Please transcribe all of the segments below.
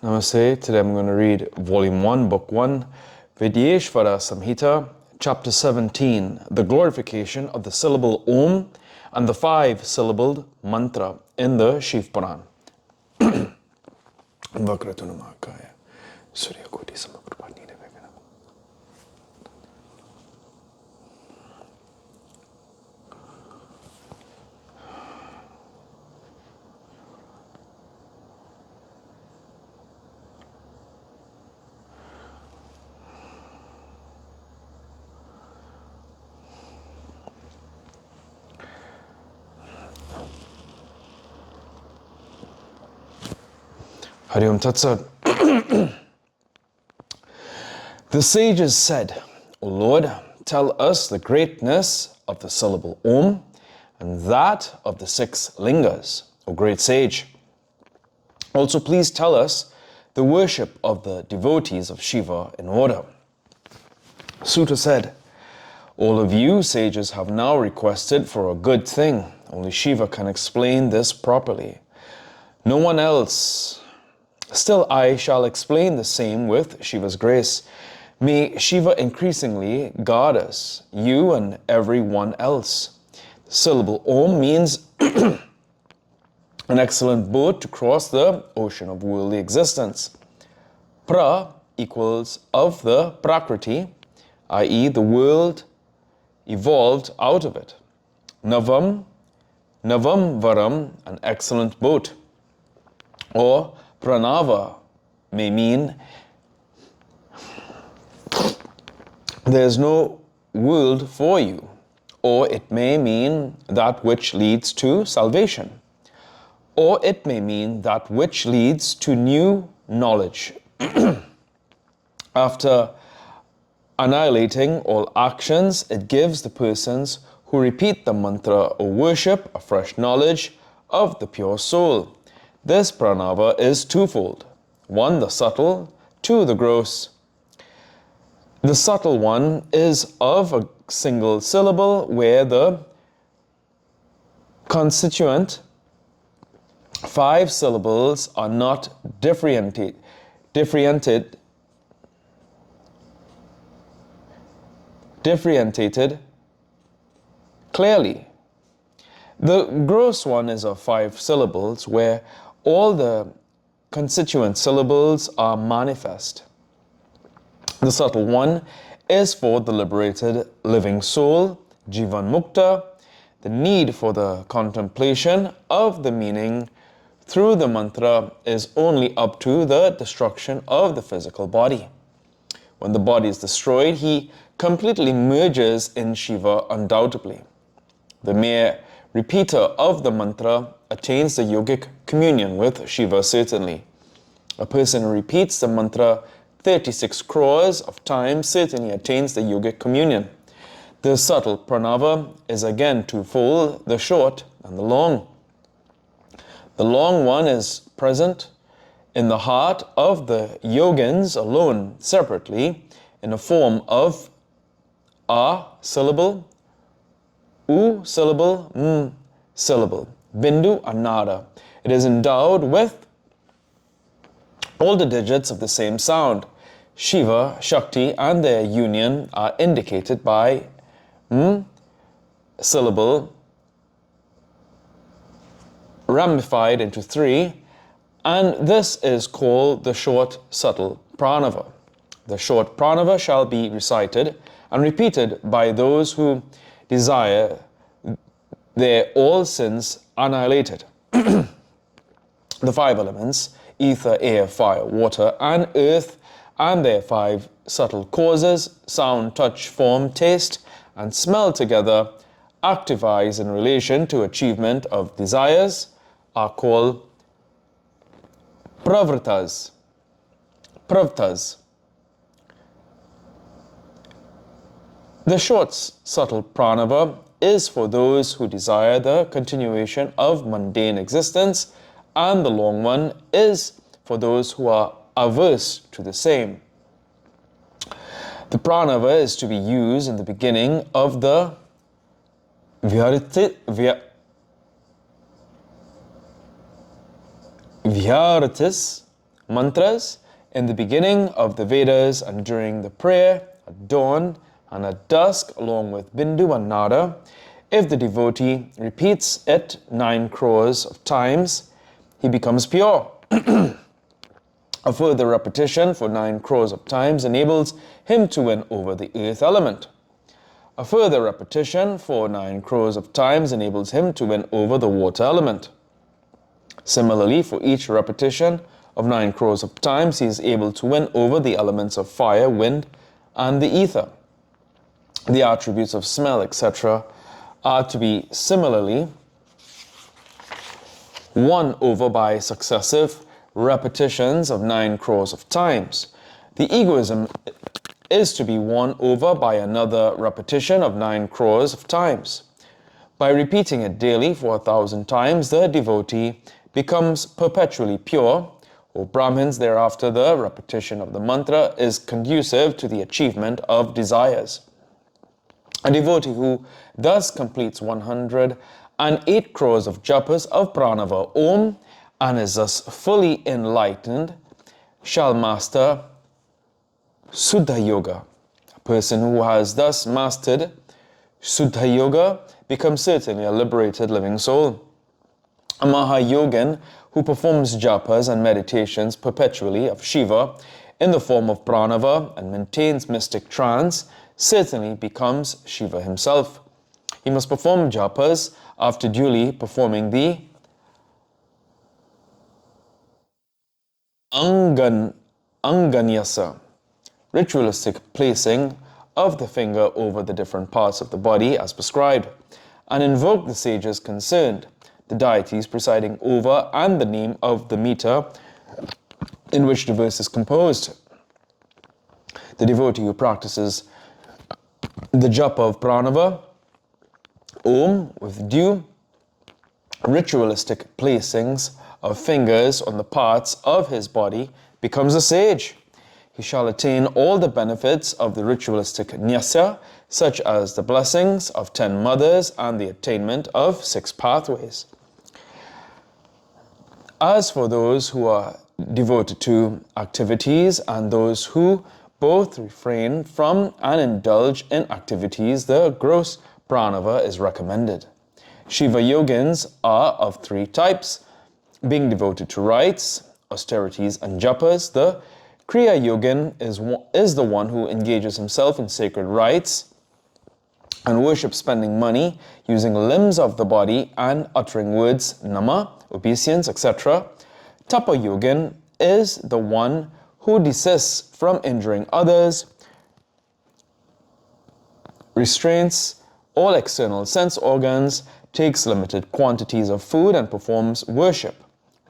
Namaste. Today I'm going to read Volume 1, Book 1, Vidyeshvara Samhita, Chapter 17, The Glorification of the Syllable Om and the 5-syllabled mantra in the Shiva Puran. Vakratunamākāya Suryakoti Samaprabhati Nevekana. Hari Om Tat Sat. The sages said, O Lord, tell us the greatness of the syllable Om and that of the 6 lingas, O great sage. Also please tell us the worship of the devotees of Shiva in order. Sutta said, all of you sages have now requested for a good thing. Only Shiva can explain this properly. No one else. Still, I shall explain the same with Shiva's grace. May Shiva increasingly guard us, you and everyone else. The syllable Om means an excellent boat to cross the ocean of worldly existence. Pra equals of the Prakriti, i.e. the world evolved out of it. Navam Varam, an excellent boat. Or Pranava may mean there is no world for you, or it may mean that which leads to salvation, or it may mean that which leads to new knowledge. After annihilating all actions, it gives the persons who repeat the mantra or worship a fresh knowledge of the pure soul. This pranava is twofold. 1, the subtle, 2, the gross. The subtle one is of a single syllable where the constituent 5 syllables are not differentiated clearly. The gross one is of 5 syllables where all the constituent syllables are manifest. The subtle one is for the liberated living soul, Jivan Mukta. The need for the contemplation of the meaning through the mantra is only up to the destruction of the physical body. When the body is destroyed, he completely merges in Shiva undoubtedly. The mere repeater of the mantra attains the yogic communion with Shiva certainly. A person who repeats the mantra 36 crores of times certainly attains the yogic communion. The subtle pranava is again twofold, the short and the long. The long one is present in the heart of the yogins alone, separately, in the form of A syllable, U syllable, M syllable, Bindu and Nada. It is endowed with all the digits of the same sound. Shiva, Shakti and their union are indicated by M syllable ramified into 3, and this is called the short subtle pranava. The short pranava shall be recited and repeated by those who desire their all sins annihilated. The 5 elements, ether, air, fire, water and earth, and their 5 subtle causes, sound, touch, form, taste and smell together, activize in relation to achievement of desires, are called pravritas. The short subtle pranava is for those who desire the continuation of mundane existence, and the long one is for those who are averse to the same. The pranava is to be used in the beginning of the Vyaratis mantras in the beginning of the Vedas and during the prayer at dawn and at dusk, along with Bindu and Nada. If the devotee repeats it 9 crores of times, he becomes pure. A further repetition for 9 crores of times enables him to win over the earth element. A further repetition for 9 crores of times enables him to win over the water element. Similarly, for each repetition of 9 crores of times, he is able to win over the elements of fire, wind, and the ether. The attributes of smell, etc., are to be similarly won over by successive repetitions of 9 crores of times. The egoism is to be won over by another repetition of 9 crores of times. By repeating it daily for 1,000 times, the devotee becomes perpetually pure. O Brahmins, thereafter the repetition of the mantra is conducive to the achievement of desires. A devotee who thus completes 108 crores of japas of pranava Om and is thus fully enlightened shall master Suddha Yoga. A person who has thus mastered Suddha Yoga becomes certainly a liberated living soul. A Mahayogin who performs japas and meditations perpetually of Shiva in the form of pranava and maintains mystic trance certainly becomes Shiva himself. He must perform japas after duly performing the Anganyasa, ritualistic placing of the finger over the different parts of the body as prescribed, and invoke the sages concerned, the deities presiding over, and the name of the meter in which the verse is composed. The devotee who practices the japa of pranava Om with due ritualistic placings of fingers on the parts of his body becomes a sage. He shall attain all the benefits of the ritualistic nyasa, such as the blessings of 10 mothers and the attainment of 6 pathways. As for those who are devoted to activities and those who both refrain from and indulge in activities, the gross pranava is recommended. Shiva yogins are of 3 types. Being devoted to rites, austerities, and japas, the Kriya Yogin is the one who engages himself in sacred rites and worships spending money, using limbs of the body and uttering words, nama, obeisance, etc. Tapa Yogin is the one who desists from injuring others, restrains all external sense organs, takes limited quantities of food, and performs worship.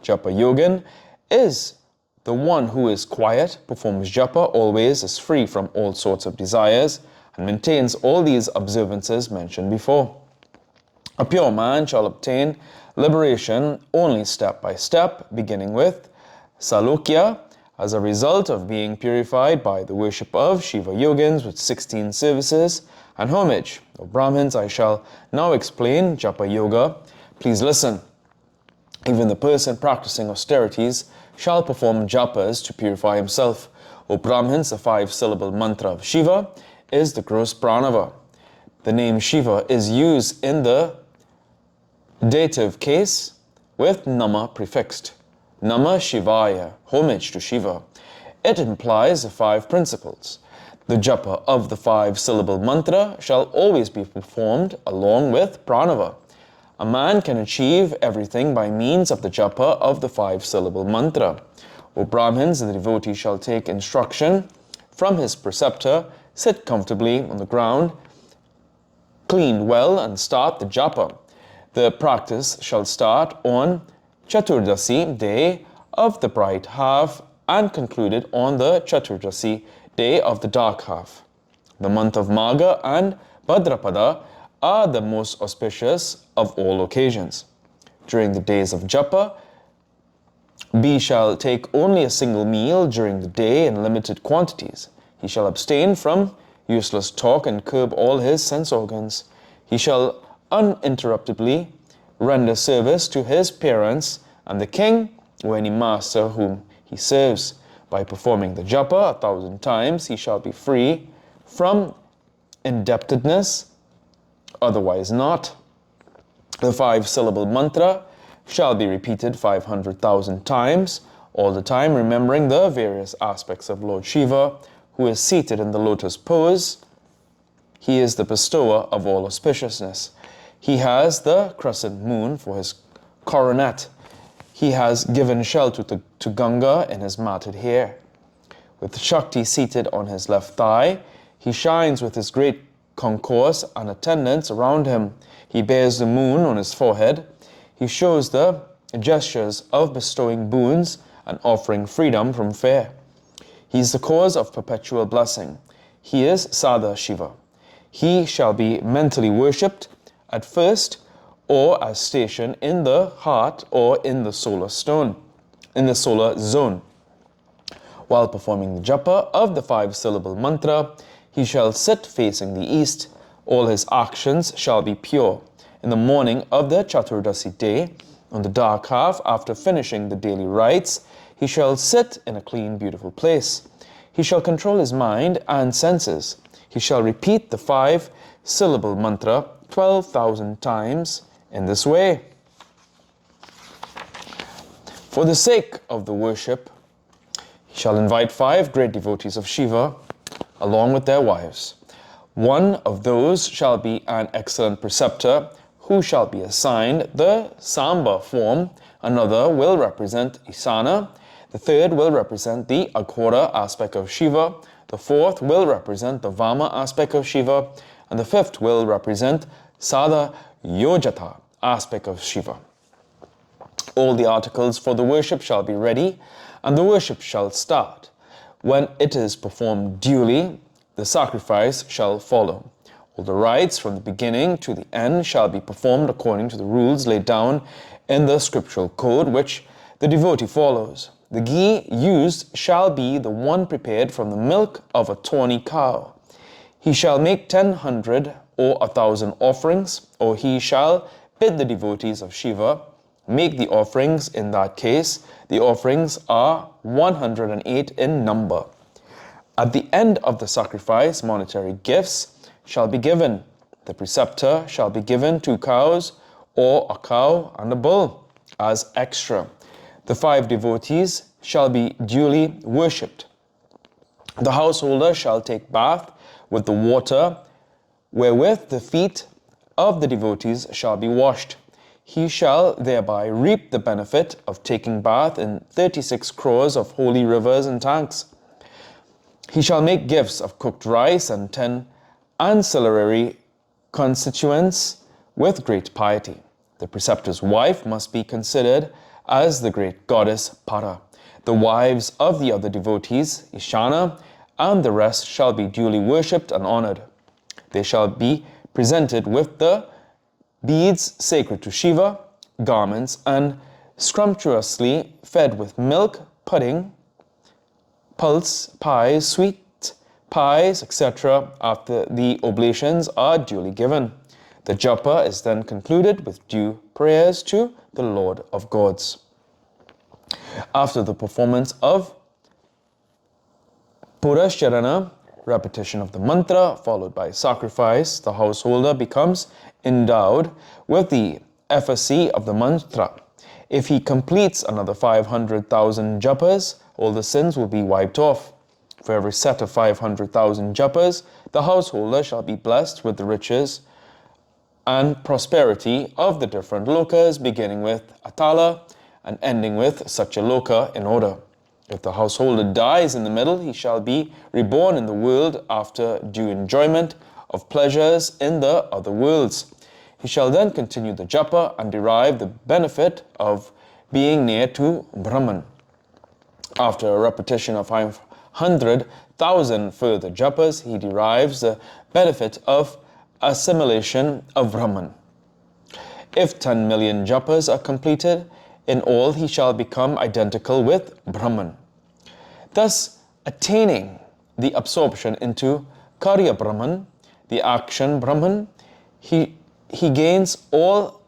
Japa Yogin is the one who is quiet, performs japa, always is free from all sorts of desires, and maintains all these observances mentioned before. A pure man shall obtain liberation only step by step, beginning with Salokya, as a result of being purified by the worship of Shiva Yogins with 16 services and homage. O Brahmins, I shall now explain Japa Yoga. Please listen. Even the person practicing austerities shall perform japas to purify himself. O Brahmins, the 5-syllable mantra of Shiva is the gross pranava. The name Shiva is used in the dative case with nama prefixed. Nama Shivaya, homage to Shiva. It implies the 5 principles. The japa of the 5-syllable mantra shall always be performed along with pranava. A man can achieve everything by means of the japa of the 5-syllable mantra. O Brahmins, the devotee shall take instruction from his preceptor, sit comfortably on the ground, clean well, and start the japa. The practice shall start on Chaturdasi day of the bright half and concluded on the Chaturdasi day of the dark half. The month of Magha and Bhadrapada are the most auspicious of all occasions. During the days of japa, B shall take only a single meal during the day in limited quantities. He shall abstain from useless talk and curb all his sense organs. He shall uninterruptedly render service to his parents and the king or any master whom he serves. By performing the japa 1,000 times, he shall be free from indebtedness, otherwise not. The 5-syllable mantra shall be repeated 500,000 times, all the time remembering the various aspects of Lord Shiva, who is seated in the lotus pose. He is the bestower of all auspiciousness. He has the crescent moon for his coronet. He has given shelter to Ganga in his matted hair. With Shakti seated on his left thigh, he shines with his great concourse and attendants around him. He bears the moon on his forehead. He shows the gestures of bestowing boons and offering freedom from fear. He is the cause of perpetual blessing. He is Sada Shiva. He shall be mentally worshipped at first, or as stationed in the heart or in the solar zone. While performing the japa of the 5-syllable mantra, he shall sit facing the east. All his actions shall be pure. In the morning of the Chaturdasi day, on the dark half, after finishing the daily rites, he shall sit in a clean, beautiful place. He shall control his mind and senses. He shall repeat the 5-syllable mantra 12,000 times in this way. For the sake of the worship, he shall invite 5 great devotees of Shiva along with their wives. One of those shall be an excellent preceptor who shall be assigned the Samba form. Another will represent Isana. The third will represent the Aghora aspect of Shiva. The fourth will represent the Vama aspect of Shiva. And the fifth will represent Sada Yojata aspect of Shiva. All the articles for the worship shall be ready, and the worship shall start. When it is performed duly, the sacrifice shall follow. All the rites from the beginning to the end shall be performed according to the rules laid down in the scriptural code, which the devotee follows. The ghee used shall be the one prepared from the milk of a tawny cow. He shall make 100 or 1,000 offerings, or he shall bid the devotees of Shiva make the offerings. In that case, the offerings are 108 in number. At the end of the sacrifice, monetary gifts shall be given. The preceptor shall be given 2 cows, or a cow and a bull, as extra. The 5 devotees shall be duly worshipped. The householder shall take bath with the water wherewith the feet of the devotees shall be washed. He shall thereby reap the benefit of taking bath in 36 crores of holy rivers and tanks. He shall make gifts of cooked rice and 10 ancillary constituents with great piety. The preceptor's wife must be considered as the great goddess Para. The wives of the other devotees, Ishana, and the rest shall be duly worshipped and honored. They shall be presented with the beads sacred to Shiva, garments, and scrumptiously fed with milk, pudding, pulse, pies, sweet pies, etc. after the oblations are duly given. The japa is then concluded with due prayers to the Lord of Gods. After the performance of Purasharana, repetition of the mantra followed by sacrifice, the householder becomes endowed with the efficacy of the mantra. If he completes another 500,000 japas, all the sins will be wiped off. For every set of 500,000 japas, the householder shall be blessed with the riches and prosperity of the different lokas, beginning with Atala and ending with Satyaloka in order. If the householder dies in the middle, he shall be reborn in the world after due enjoyment of pleasures in the other worlds. He shall then continue the japa and derive the benefit of being near to Brahman. After a repetition of 500,000 further japas, he derives the benefit of assimilation of Brahman. If 10 million japas are completed, in all he shall become identical with Brahman, thus attaining the absorption into Karya Brahman, the action Brahman. He gains all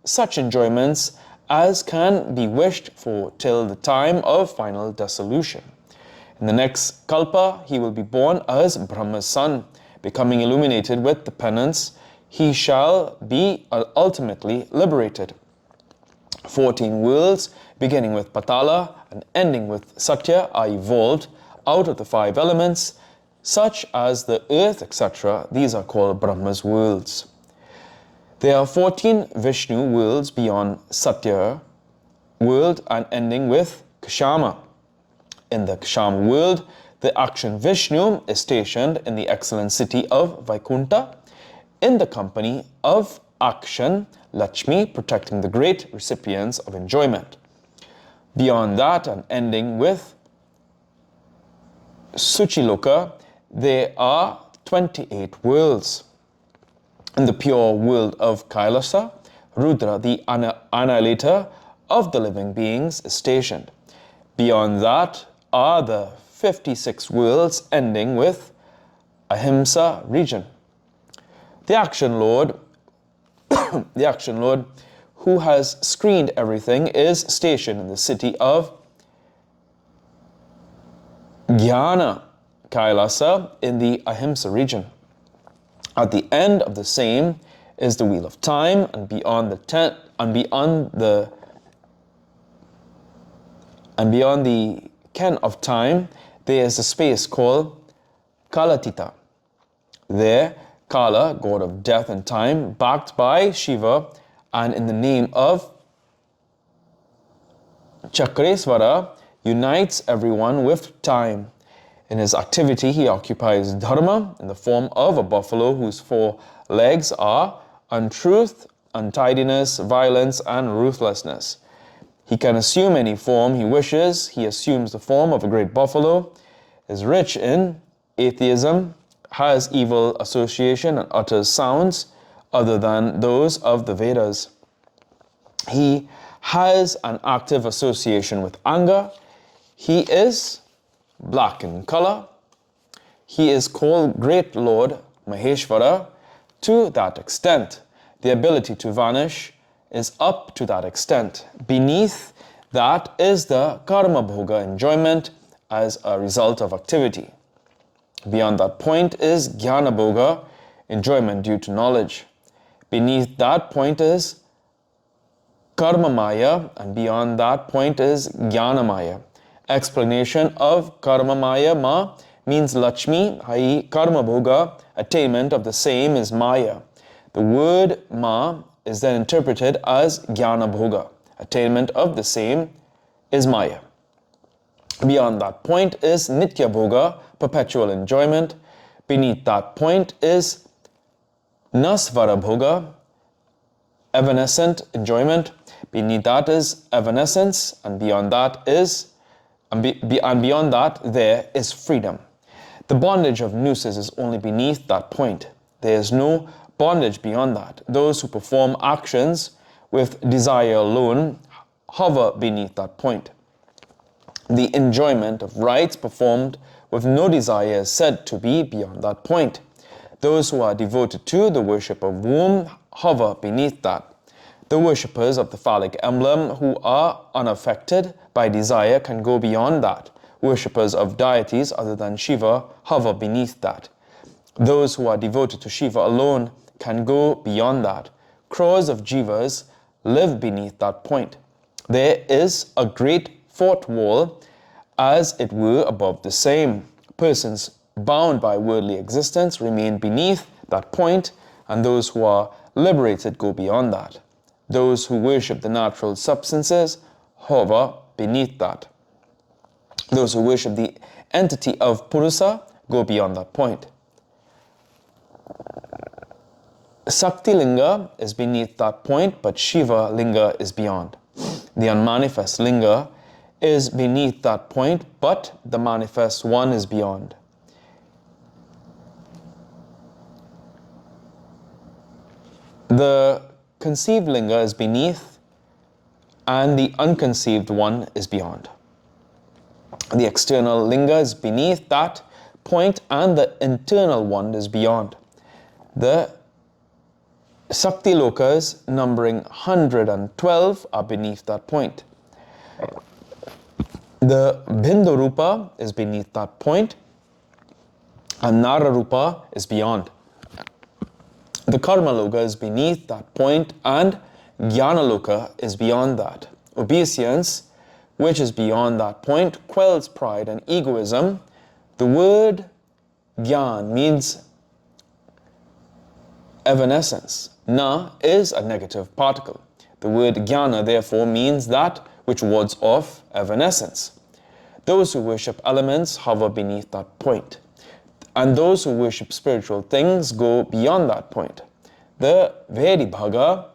such enjoyments as can be wished for till the time of final dissolution. In the next kalpa, he will be born as Brahma's son, becoming illuminated with the penance. He shall be ultimately liberated. 14 worlds, beginning with Patala and ending with Satya, are evolved out of the 5 elements, such as the earth, etc. These are called Brahma's worlds. There are 14 Vishnu worlds beyond Satya world and ending with Kshama. In the Kshama world, the action Vishnu is stationed in the excellent city of Vaikunta, in the company of action Lakshmi, protecting the great recipients of enjoyment. Beyond that and ending with Suchiloka, there are 28 worlds. In the pure world of Kailasa, Rudra, the annihilator of the living beings, is stationed. Beyond that are the 56 worlds ending with Ahimsa region. The action Lord, who has screened everything, is stationed in the city of Jnana Kailasa in the Ahimsa region. At the end of the same is the wheel of time, and beyond the ken of time, there is a space called Kalatita. There, Kala, god of death and time, backed by Shiva, and in the name of Chakreswara, unites everyone with time. In his activity, he occupies dharma in the form of a buffalo whose 4 legs are untruth, untidiness, violence, and ruthlessness. He can assume any form he wishes. He assumes the form of a great buffalo, is rich in atheism, has evil association, and utters sounds other than those of the Vedas. He has an active association with anger. He is black in color. He is called Great Lord Maheshwara to that extent. The ability to vanish is up to that extent. Beneath that is the karma bhoga, enjoyment as a result of activity. Beyond that point is jnana bhoga, enjoyment due to knowledge. Beneath that point is karma maya, and beyond that point is jnana maya. Explanation of karma maya ma means Lakshmi, i.e. karma bhoga, attainment of the same is maya. The word ma is then interpreted as jnana bhoga, attainment of the same is maya. Beyond that point is nitya bhoga, perpetual enjoyment. Beneath that point is nasvara bhoga, evanescent enjoyment. Beneath that is evanescence, and beyond that there is freedom. The bondage of nooses is only beneath that point. There is no bondage beyond that. Those who perform actions with desire alone hover beneath that point. The enjoyment of rites performed with no desire is said to be beyond that point. Those who are devoted to the worship of womb hover beneath that. The worshippers of the phallic emblem who are unaffected by desire can go beyond that. Worshippers of deities other than Shiva hover beneath that. Those who are devoted to Shiva alone can go beyond that. Crores of jivas live beneath that point. There is a great fourth wall, as it were above the same. Persons bound by worldly existence remain beneath that point, and those who are liberated go beyond that. Those who worship the natural substances hover beneath that. Those who worship the entity of Purusa go beyond that point. Sakti Linga is beneath that point, but Shiva Linga is beyond. The unmanifest Linga is beneath that point, but the manifest one is beyond. The conceived Linga is beneath, and the unconceived one is beyond. The external Linga is beneath that point, and the internal one is beyond. The Sakti lokas numbering 112 are beneath that point. The Bindu Rupa is beneath that point, and Nara Rupa is beyond. The Karma Loka is beneath that point, and Jnana Loka is beyond that. Obeisance, which is beyond that point, quells pride and egoism. The word Jnana means evanescence. Na is a negative particle. The word Jnana therefore means that which wards off evanescence. Those who worship elements hover beneath that point, and those who worship spiritual things go beyond that point. The Vedi Bhaga,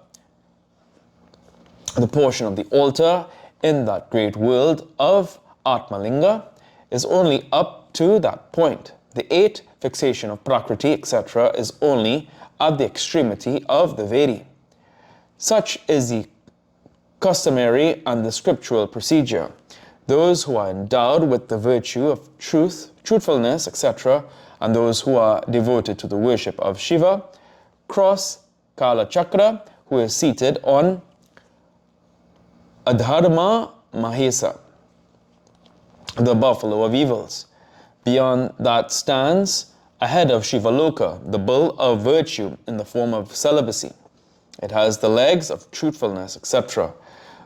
the portion of the altar in that great world of Atmalinga, is only up to that point. The 8 fixation of Prakriti, etc., is only at the extremity of the Vedi. Such is the customary and the scriptural procedure. Those who are endowed with the virtue of truth, truthfulness, etc., and those who are devoted to the worship of Shiva cross Kala Chakra, who is seated on Adharma Mahesa, the buffalo of evils. Beyond that stands ahead of Shiva Loka, the bull of virtue in the form of celibacy. It has the legs of truthfulness, etc.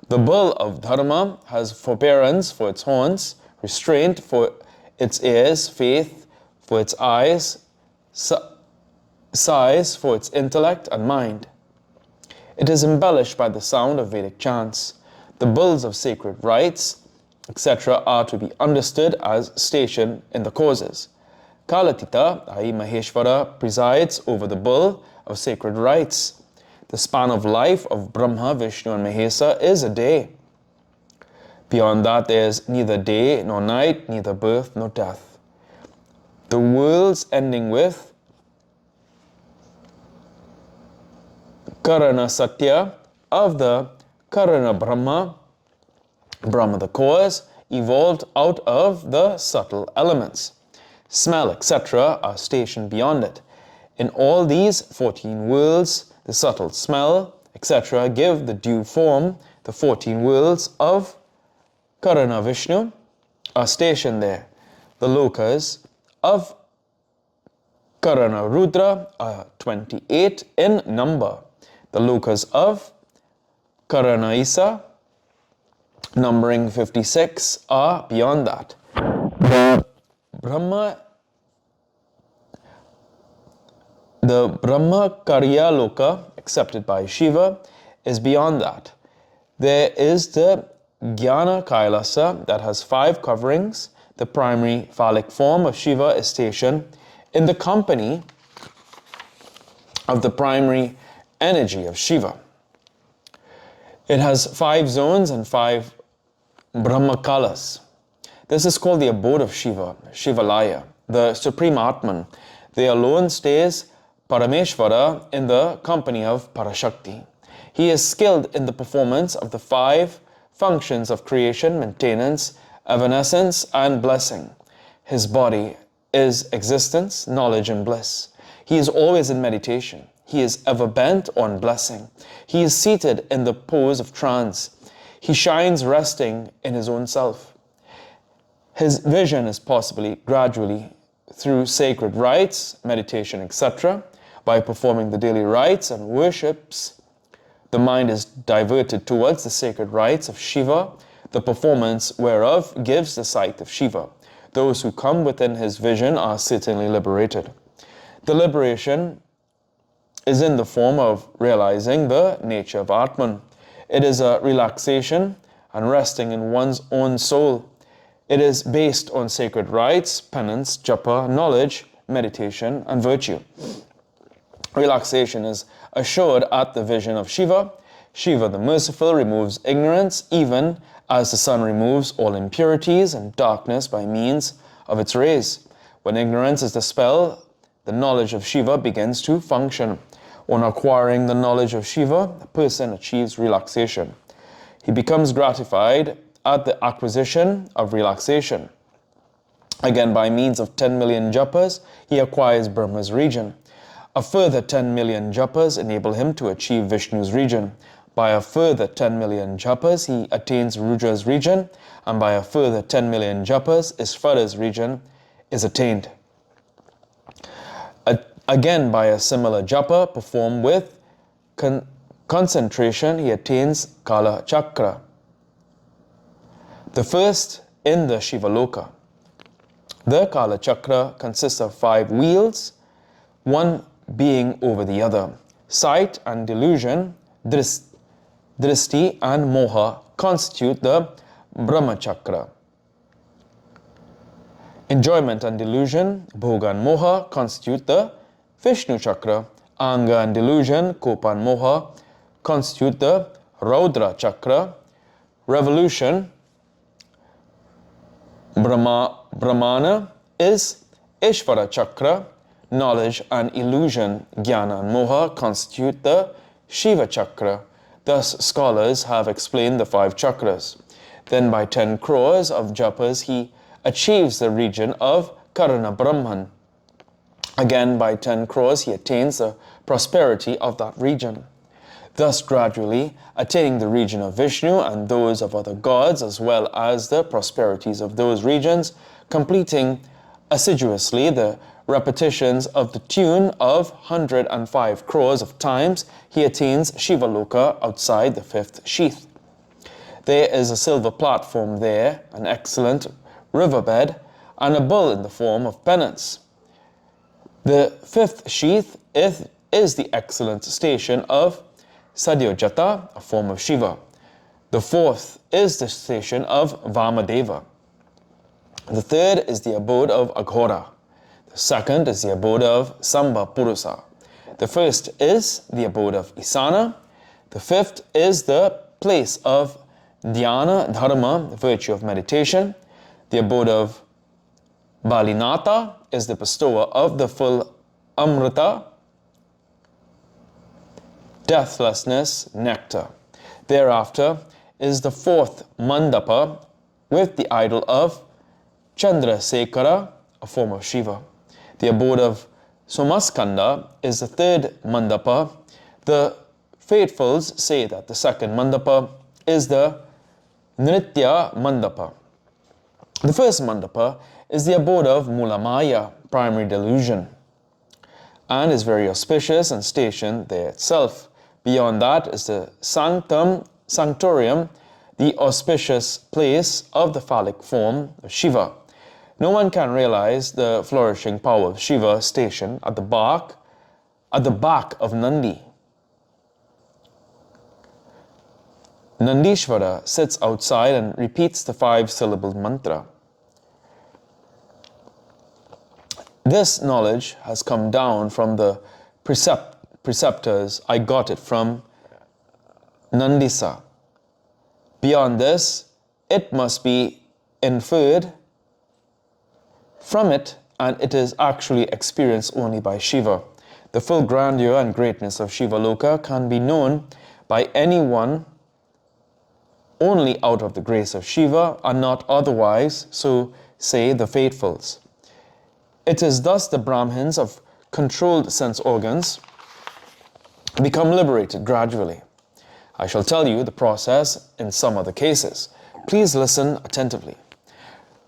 The bull of Dharma has forbearance for its horns, restraint for its ears, faith for its eyes, size for its intellect and mind. It is embellished by the sound of Vedic chants. The bulls of sacred rites, etc., are to be understood as station in the causes. Kalatita, i.e. Maheshwara, presides over the bull of sacred rites. The span of life of Brahma, Vishnu and Mahesa is a day. Beyond that there is neither day nor night, neither birth nor death. The worlds ending with Karana Satya of the Karana Brahma, Brahma the cause, evolved out of the subtle elements. Smell, etc. are stationed beyond it. In all these 14 worlds, the subtle smell, etc. give the due form. The 14 worlds of Karana Vishnu are stationed there. The lokas of Karana Rudra are 28 in number. The lokas of Karana Isa, numbering 56, are beyond that. The Brahmakarya Loka, accepted by Shiva, is beyond that. There is the Jnana Kailasa that has 5 coverings. The primary phallic form of Shiva is stationed in the company of the primary energy of Shiva. It has 5 zones and 5 Brahmakalas. This is called the abode of Shiva, Shivalaya, the Supreme Atman. There alone stays Parameshvara in the company of Parashakti. He is skilled in the performance of the 5 functions of creation, maintenance, evanescence, and blessing. His body is existence, knowledge, and bliss. He is always in meditation. He is ever bent on blessing. He is seated in the pose of trance. He shines resting in his own self. His vision is possibly gradually through sacred rites, meditation, etc. By performing the daily rites and worships, the mind is diverted towards the sacred rites of Shiva, the performance whereof gives the sight of Shiva. Those who come within his vision are certainly liberated. The liberation is in the form of realizing the nature of Atman. It is a relaxation and resting in one's own soul. It is based on sacred rites, penance, japa, knowledge, meditation, and virtue. Relaxation is assured at the vision of Shiva. Shiva the merciful removes ignorance, even as the sun removes all impurities and darkness by means of its rays. When ignorance is dispelled, the knowledge of Shiva begins to function. On acquiring the knowledge of Shiva, the person achieves relaxation. He becomes gratified at the acquisition of relaxation. Again, by means of 10 million japas, he acquires Brahma's region. A further 10 million japas enable him to achieve Vishnu's region. By a further 10 million japas, he attains Rudra's region, and by a further 10 million japas, Ishvara's region is attained. Again, by a similar japa performed with concentration, he attains Kala Chakra, the first in the Shiva Loka. The Kala Chakra consists of 5 wheels, one being over the other. Sight and delusion, drishti and moha constitute the Brahma Chakra. Enjoyment and delusion, bhoga and moha constitute the Vishnu Chakra. Anga and delusion, kopa and moha constitute the Raudra Chakra. Revolution, Brahmana, is Ishvara Chakra. Knowledge and illusion, jnana and moha constitute the Shiva Chakra. Thus, scholars have explained the 5 chakras. Then by 10 crores of japas, he achieves the region of Karana Brahman. Again, by 10 crores, he attains the prosperity of that region. Thus, gradually attaining the region of Vishnu and those of other gods, as well as the prosperities of those regions, completing assiduously the repetitions of the tune of 105 crores of times, he attains Shiva Loka outside the 5th sheath. There is a silver platform there, an excellent riverbed, and a bull in the form of penance. The 5th sheath is the excellent station of Sadyojata, a form of Shiva. The 4th is the station of Vamadeva. The 3rd is the abode of Aghora. The 2nd is the abode of Samba Purusa. The 1st is the abode of Isana. The 5th is the place of Dhyana, Dharma, the virtue of meditation. The abode of Balinata is the bestower of the full Amrita, deathlessness, nectar. Thereafter is the 4th Mandapa with the idol of Chandrasekhara, a form of Shiva. The abode of Somaskanda is the 3rd Mandapa. The faithfuls say that the 2nd Mandapa is the Nritya Mandapa. The 1st Mandapa is the abode of Mulamaya, primary delusion, and is very auspicious and stationed there itself. Beyond that is the Sanctorium, the auspicious place of the phallic form of Shiva. No one can realize the flourishing power of Shiva stationed at the back of Nandi. Nandishvara sits outside and repeats the 5-syllable mantra. This knowledge has come down from the preceptors. I got it from Nandisa. Beyond this, it must be inferred from it, and it is actually experienced only by Shiva. The full grandeur and greatness of Shiva Loka can be known by anyone only out of the grace of Shiva and not otherwise, so say the faithfuls. It is thus the Brahmins of controlled sense organs become liberated gradually. I shall tell you the process in some other cases. Please listen attentively.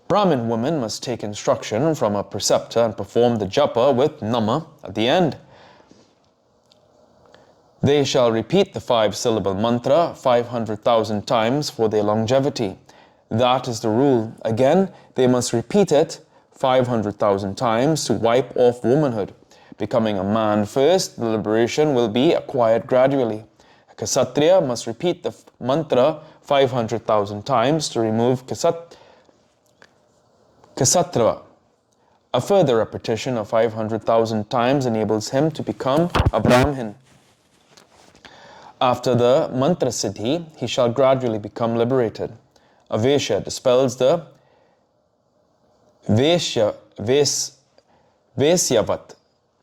Brahmin women must take instruction from a preceptor and perform the japa with nama at the end. They shall repeat the 5-syllable mantra 500,000 times for their longevity. That is the rule. Again, they must repeat it 500,000 times to wipe off womanhood. Becoming a man first, the liberation will be acquired gradually. A Kshatriya must repeat the mantra 500,000 times to remove Kshatrava. A further repetition of 500,000 times enables him to become a Brahmin. After the mantra siddhi, he shall gradually become liberated. A Vaishya dispels the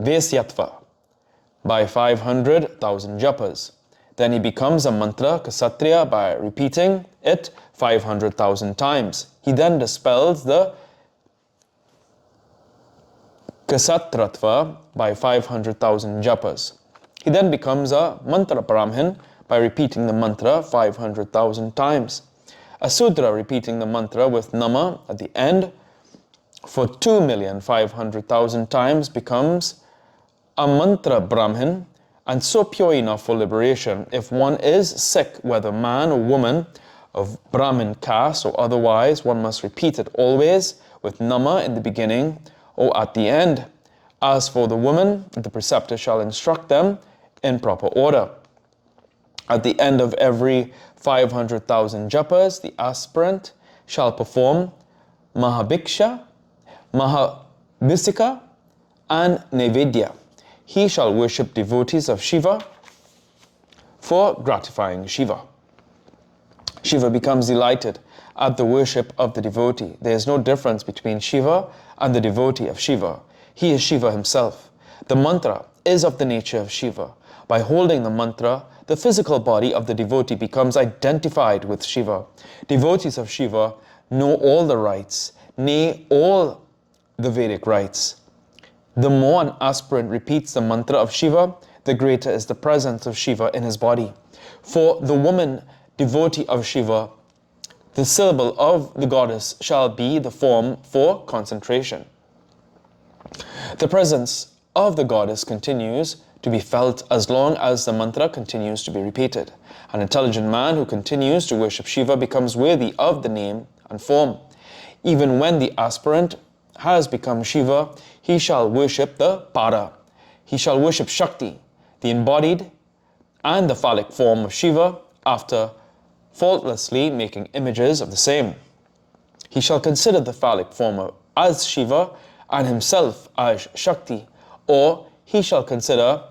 Vaisyatva by 500,000 japas. Then he becomes a mantra Kshatriya by repeating it 500,000 times. He then dispels the Ksatratva by 500,000 japas. He then becomes a mantra brahmin by repeating the mantra 500,000 times. A Sudra repeating the mantra with nama at the end for 2,500,000 times becomes a mantra brahmin, and so pure enough for liberation. If one is sick, whether man or woman, of Brahmin caste or otherwise, one must repeat it always with nama in the beginning or at the end. As for the woman, the preceptor shall instruct them in proper order. At the end of every 500,000 japas, the aspirant shall perform Mahabhiksha, Mahabhisika, and Nevedya. He shall worship devotees of Shiva for gratifying Shiva. Shiva becomes delighted at the worship of the devotee. There is no difference between Shiva and the devotee of Shiva. He is Shiva himself. The mantra is of the nature of Shiva. By holding the mantra, the physical body of the devotee becomes identified with Shiva. Devotees of Shiva know all the rites, nay, all the Vedic rites. The more an aspirant repeats the mantra of Shiva, the greater is the presence of Shiva in his body. For the woman devotee of Shiva, the syllable of the goddess shall be the form for concentration. The presence of the goddess continues to be felt as long as the mantra continues to be repeated. An intelligent man who continues to worship Shiva becomes worthy of the name and form. Even when the aspirant has become Shiva, he shall worship the Para. He shall worship Shakti, the embodied and the phallic form of Shiva, after faultlessly making images of the same. He shall consider the phallic form as Shiva and himself as Shakti, or he shall consider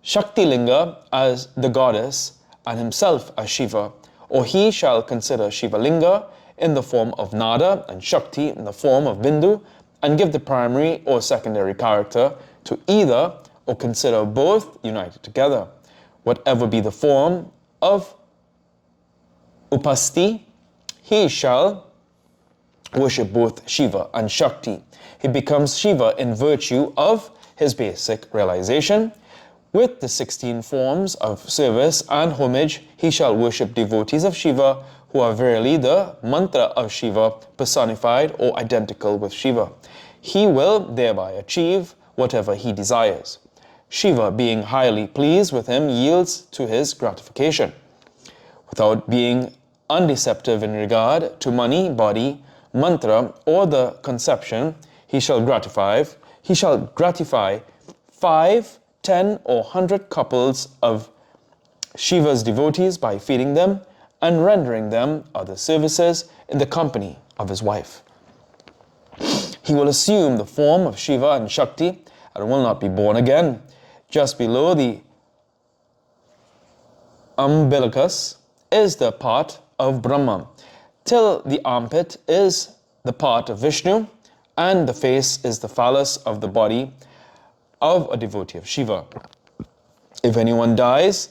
Shakti Linga as the goddess and himself as Shiva, or he shall consider Shiva Linga in the form of Nada and Shakti in the form of Bindu, and give the primary or secondary character to either, or consider both united together. Whatever be the form of Upasti, he shall worship both Shiva and Shakti. He becomes Shiva in virtue of his basic realization. With the 16 forms of service and homage, he shall worship devotees of Shiva who are verily the mantra of Shiva personified or identical with Shiva. He will thereby achieve whatever he desires. Shiva, being highly pleased with him, yields to his gratification. Without being undeceptive in regard to money, body, mantra, or the conception, he shall gratify 5, 10, or 100 couples of Shiva's devotees by feeding them and rendering them other services in the company of his wife. He will assume the form of Shiva and Shakti and will not be born again. Just below the umbilicus is the part of Brahma, till the armpit is the part of Vishnu, and the face is the phallus of the body of a devotee of Shiva. If anyone dies,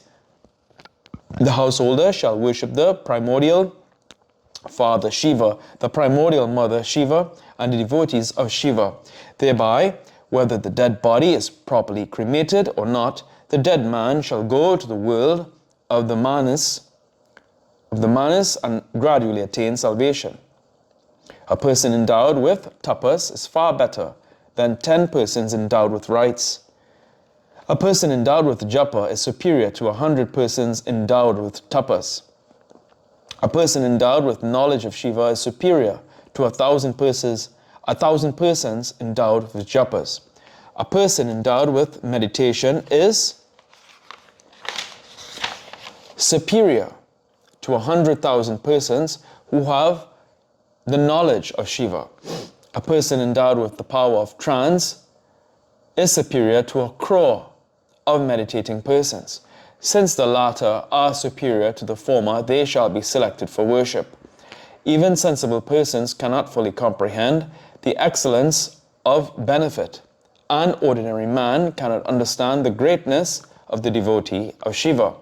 the householder shall worship the primordial father Shiva, the primordial mother Shiva, and the devotees of Shiva. Thereby, whether the dead body is properly cremated or not, the dead man shall go to the world of the manas and gradually attain salvation. A person endowed with tapas is far better than 10 persons endowed with rites. A person endowed with japa is superior to 100 persons endowed with tapas. A person endowed with knowledge of Shiva is superior to 1,000 persons endowed with japas. A person endowed with meditation is superior to 100,000 persons who have the knowledge of Shiva. A person endowed with the power of trance is superior to 1 crore of meditating persons. Since the latter are superior to the former, they shall be selected for worship. Even sensible persons cannot fully comprehend the excellence of benefit. An ordinary man cannot understand the greatness of the devotee of Shiva.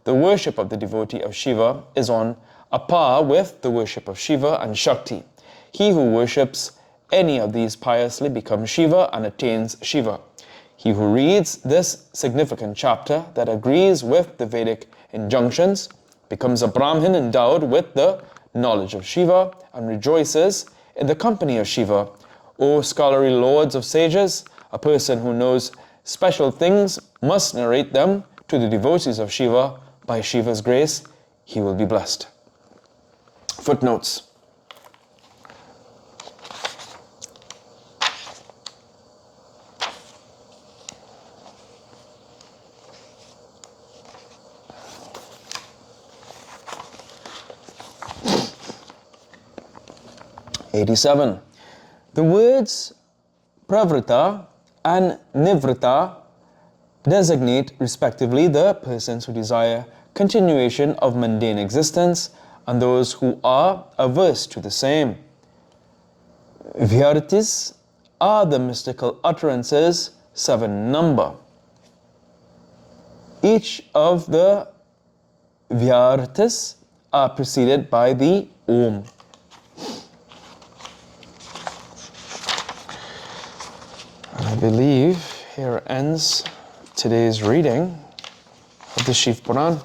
The worship of the devotee of Shiva is on a par with the worship of Shiva and Shakti. He who worships any of these piously becomes Shiva and attains Shiva. He who reads this significant chapter that agrees with the Vedic injunctions becomes a Brahmin endowed with the knowledge of Shiva and rejoices in the company of Shiva. O scholarly lords of sages, a person who knows special things must narrate them to the devotees of Shiva. By Shiva's grace, he will be blessed. Footnotes. '87. The words pravrita and nivrita designate respectively the persons who desire continuation of mundane existence and those who are averse to the same. Vyartis are the mystical utterances, 7 number. Each of the vyartis are preceded by the Om. I believe here ends today's reading of the Shiva Puran.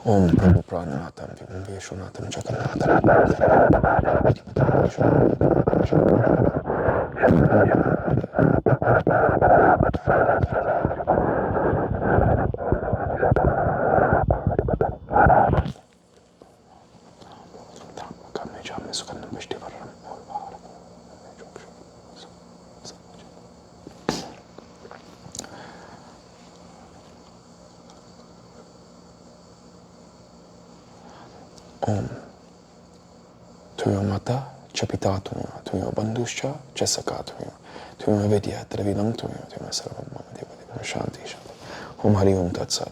Om Prabhu Prananatam Vishwanatham Om Tuyo Mata Chapita Tuyo Banduscha Chesaka Tuyo Vidya Travidam Tuyo Sarvam Mama Deva Shanti Shanti Om Hari Om Tat Sat.